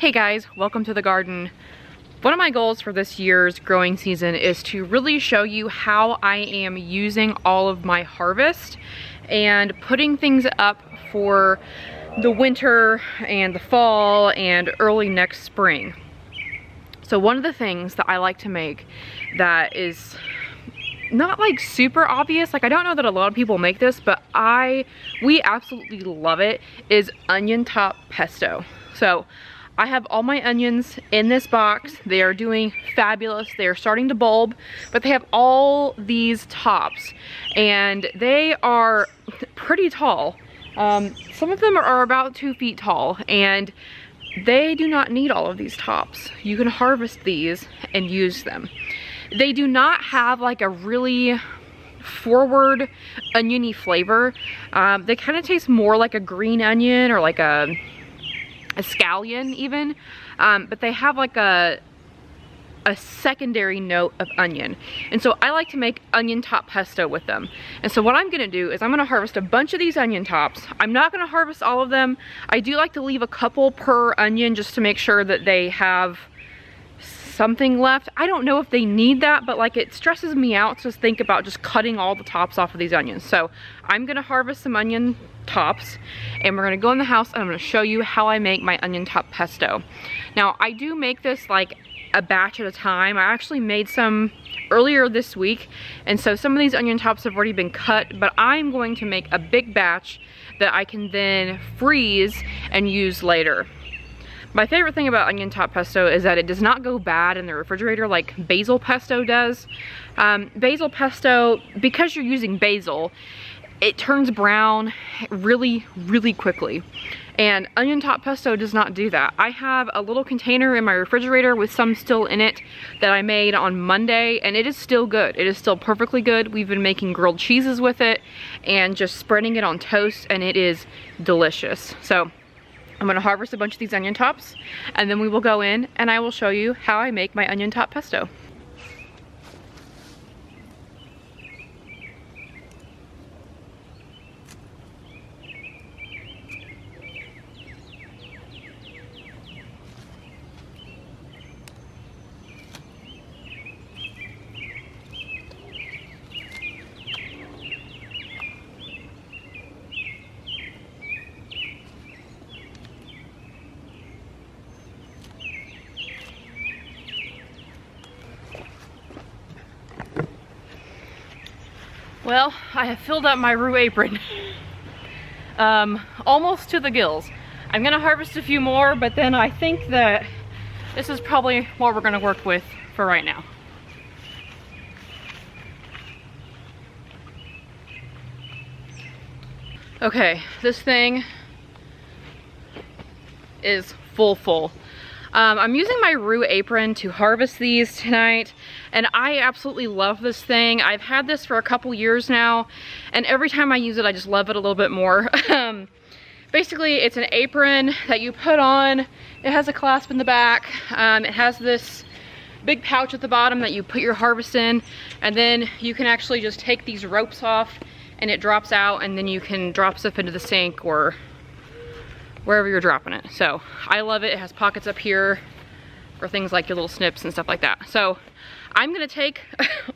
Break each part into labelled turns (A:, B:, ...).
A: Hey guys, welcome to the garden. One of my goals for this year's growing season is to really show you how I am using all of my harvest and putting things up for the winter and the fall and early next spring. So one of the things that I like to make that is not like super obvious, like I don't know that a lot of people make this, but we absolutely love it, is onion top pesto. So I have all my onions in this box. They are doing fabulous. They are starting to bulb, but they have all these tops and they are pretty tall. Some of them are about 2 feet tall and they do not need all of these tops. You can harvest these and use them. They do not have like a really forward oniony flavor. They kind of taste more like a green onion or like a scallion even, but they have like a secondary note of onion. And so I like to make onion top pesto with them. And so what I'm gonna do is I'm gonna harvest a bunch of these onion tops. I'm not gonna harvest all of them. I do like to leave a couple per onion just to make sure that they have something left. I don't know if they need that, but like it stresses me out to think about just cutting all the tops off of these onions. So I'm gonna harvest some onion tops and we're gonna go in the house and I'm gonna show you how I make my onion top pesto. Now I do make this like a batch at a time. I actually made some earlier this week, and so some of these onion tops have already been cut, but I'm going to make a big batch that I can then freeze and use later. My favorite thing about onion top pesto is that it does not go bad in the refrigerator like basil pesto does. Basil pesto, because you're using basil, it turns brown really, really quickly. And onion top pesto does not do that. I have a little container in my refrigerator with some still in it that I made on Monday, and it is still good. It is still perfectly good. We've been making grilled cheeses with it and just spreading it on toast, and it is delicious. So I'm gonna harvest a bunch of these onion tops and then we will go in and I will show you how I make my onion top pesto. Well, I have filled up my roux apron almost to the gills. I'm gonna harvest a few more, but then I think that this is probably what we're gonna work with for right now. Okay, this thing is full. I'm using my roux apron to harvest these tonight, and I absolutely love this thing. I've had this for a couple years now, and every time I use it, I just love it a little bit more. Basically, it's an apron that you put on. It has a clasp in the back. It has this big pouch at the bottom that you put your harvest in, and then you can actually just take these ropes off, and it drops out, and then you can drop stuff into the sink or wherever you're dropping it. So I love it. It has pockets up here for things like your little snips and stuff like that. So I'm gonna take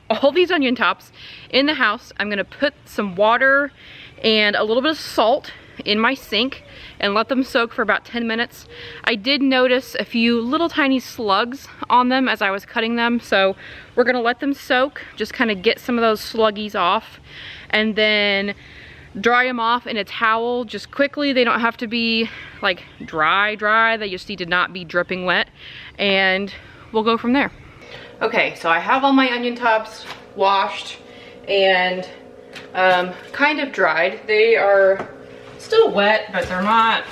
A: all these onion tops in the house. I'm gonna put some water and a little bit of salt in my sink and let them soak for about 10 minutes. I did notice a few little tiny slugs on them as I was cutting them, so we're gonna let them soak, just kind of get some of those sluggies off, and then dry them off in a towel just quickly. They don't have to be like dry. They just need to not be dripping wet, and we'll go from there. Okay, so I have all my onion tops washed and kind of dried. They are still wet, but they're not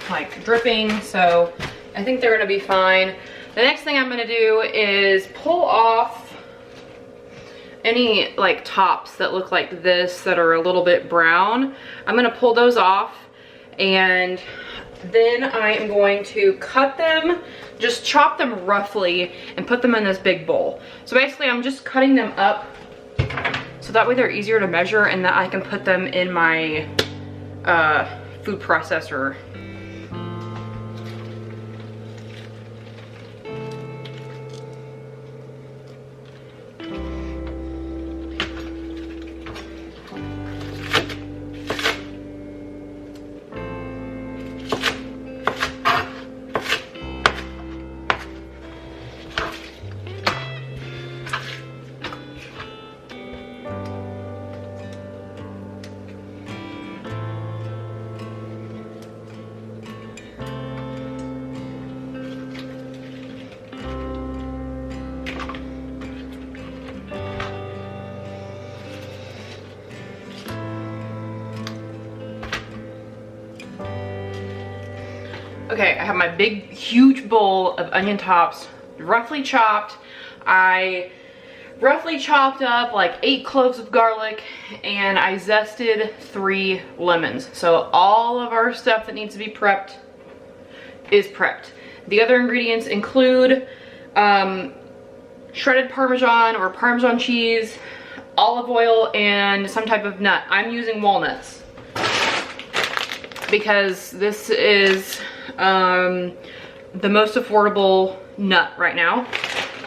A: like dripping, so I think they're gonna be fine. The next thing I'm gonna do is pull off any like tops that look like this that are a little bit brown. I'm gonna pull those off, and then I am going to cut them, just chop them roughly and put them in this big bowl. So basically I'm just cutting them up so that way they're easier to measure and that I can put them in my food processor. Okay, I have my big, huge bowl of onion tops, roughly chopped. I roughly chopped up like 8 cloves of garlic, and I zested 3 lemons. So all of our stuff that needs to be prepped is prepped. The other ingredients include shredded Parmesan or Parmesan cheese, olive oil, and some type of nut. I'm using walnuts because this is the most affordable nut right now.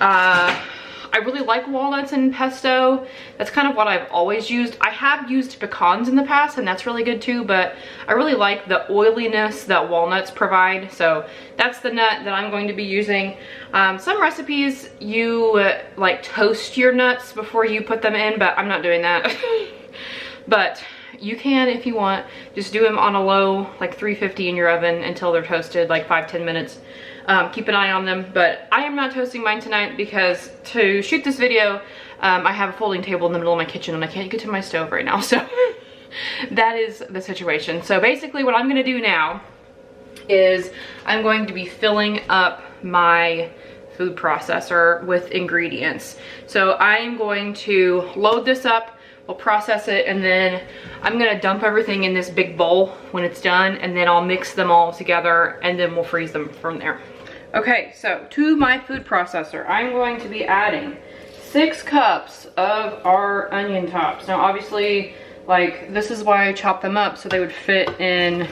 A: I really like walnuts in pesto. That's kind of what I've always used. I have used pecans in the past, and that's really good too, but I really like the oiliness that walnuts provide. So that's the nut that I'm going to be using. Some recipes you like toast your nuts before you put them in, but I'm not doing that. But you can if you want. Just do them on a low, like 350 in your oven until they're toasted, like 5-10 minutes. Keep an eye on them, but I am not toasting mine tonight because to shoot this video, I have a folding table in the middle of my kitchen and I can't get to my stove right now, so that is the situation. So basically what I'm gonna do now is I'm going to be filling up my food processor with ingredients. So I am going to load this up, we'll process it, and then I'm gonna dump everything in this big bowl when it's done, and then I'll mix them all together and then we'll freeze them from there. Okay, so to my food processor, I'm going to be adding 6 cups of our onion tops. Now obviously, like, this is why I chopped them up so they would fit in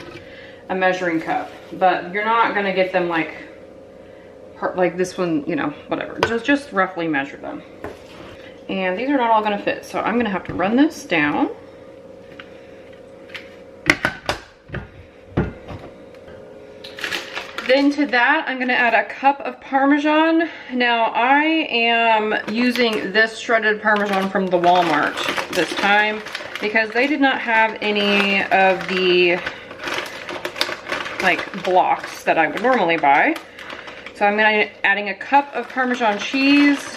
A: a measuring cup, but you're not gonna get them like this one, you know, whatever. Just roughly measure them. And these are not all gonna fit, so I'm gonna have to run this down. Then to that, I'm gonna add a cup of Parmesan. Now I am using this shredded Parmesan from the Walmart this time because they did not have any of the like blocks that I would normally buy. So I'm gonna adding a cup of Parmesan cheese.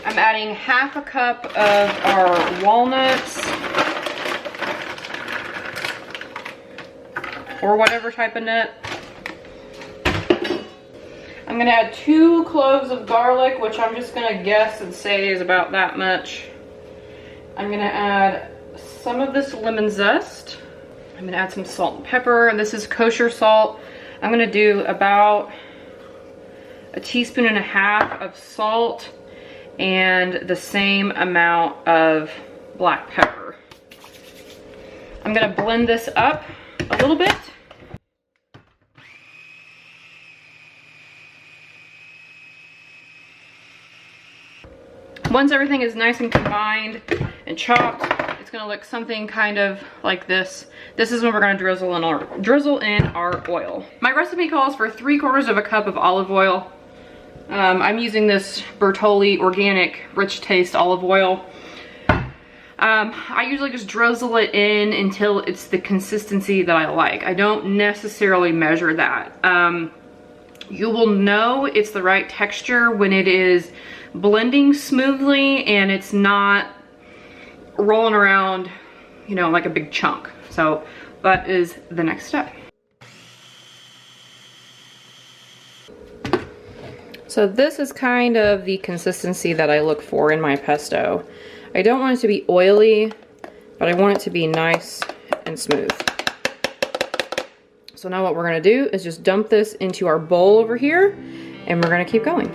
A: I'm adding half a cup of our walnuts, or whatever type of nut. I'm gonna add 2 cloves of garlic, which I'm just gonna guess and say is about that much. I'm gonna add some of this lemon zest. I'm gonna add some salt and pepper, and this is kosher salt. I'm gonna do about 1.5 teaspoons of salt and the same amount of black pepper. I'm gonna blend this up a little bit. Once everything is nice and combined and chopped, it's gonna look something kind of like this. This is when we're gonna drizzle in our oil. My recipe calls for 3/4 cup of olive oil. I'm using this Bertolli organic rich taste olive oil. I usually just drizzle it in until it's the consistency that I like. I don't necessarily measure that. You will know it's the right texture when it is blending smoothly and it's not rolling around, you know, like a big chunk. So that is the next step. So this is kind of the consistency that I look for in my pesto. I don't want it to be oily, but I want it to be nice and smooth. So now what we're gonna do is just dump this into our bowl over here, and we're gonna keep going.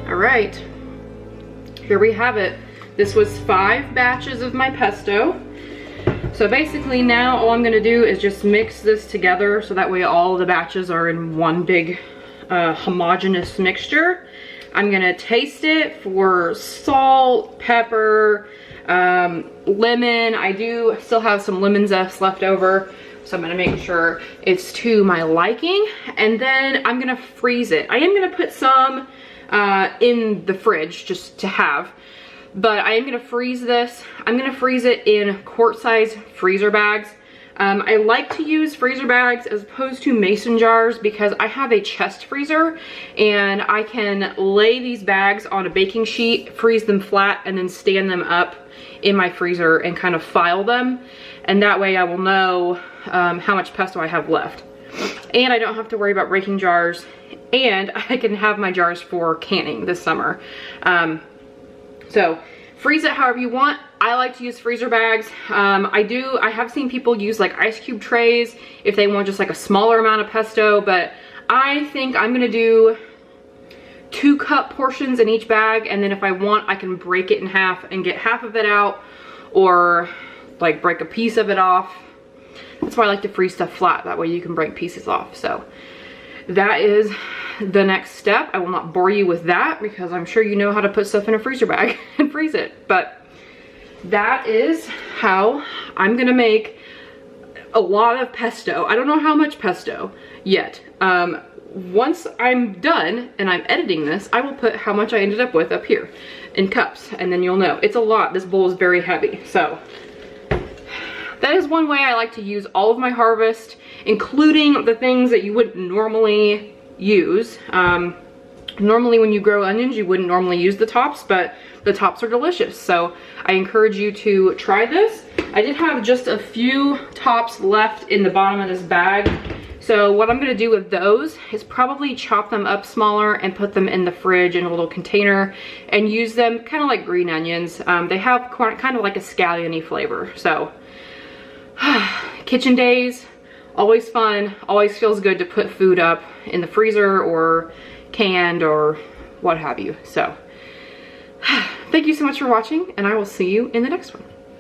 A: All right, here we have it. This was 5 batches of my pesto. So basically now all I'm gonna do is just mix this together so that way all the batches are in one big homogeneous mixture. I'm gonna taste it for salt, pepper, lemon. I do still have some lemon zest left over, so I'm gonna make sure it's to my liking. And then I'm gonna freeze it. I am gonna put some in the fridge just to have, but I am gonna freeze this. I'm gonna freeze it in quart-size freezer bags. I like to use freezer bags as opposed to mason jars because I have a chest freezer and I can lay these bags on a baking sheet, freeze them flat, and then stand them up in my freezer and kind of file them. And that way I will know how much pesto I have left. And I don't have to worry about breaking jars, and I can have my jars for canning this summer. So freeze it however you want. I like to use freezer bags. I have seen people use like ice cube trays if they want just like a smaller amount of pesto, but I think I'm gonna do 2 cup portions in each bag, and then if I want, I can break it in half and get half of it out, or like break a piece of it off. That's why I like to freeze stuff flat. That way you can break pieces off. So that is the next step. I will not bore you with that because I'm sure you know how to put stuff in a freezer bag and freeze it. But that is how I'm gonna make a lot of pesto. I don't know how much pesto yet. Once I'm done and I'm editing this, I will put how much I ended up with up here in cups, and then you'll know. It's a lot. This bowl is very heavy. So that is one way I like to use all of my harvest, including the things that you wouldn't normally use. Normally when you grow onions, you wouldn't normally use the tops, but the tops are delicious. So I encourage you to try this. I did have just a few tops left in the bottom of this bag. So what I'm gonna do with those is probably chop them up smaller and put them in the fridge in a little container and use them kind of like green onions. They have kind of like a scallion-y flavor. So kitchen days, always fun, always feels good to put food up in the freezer or canned or what have you. So thank you so much for watching, and I will see you in the next one.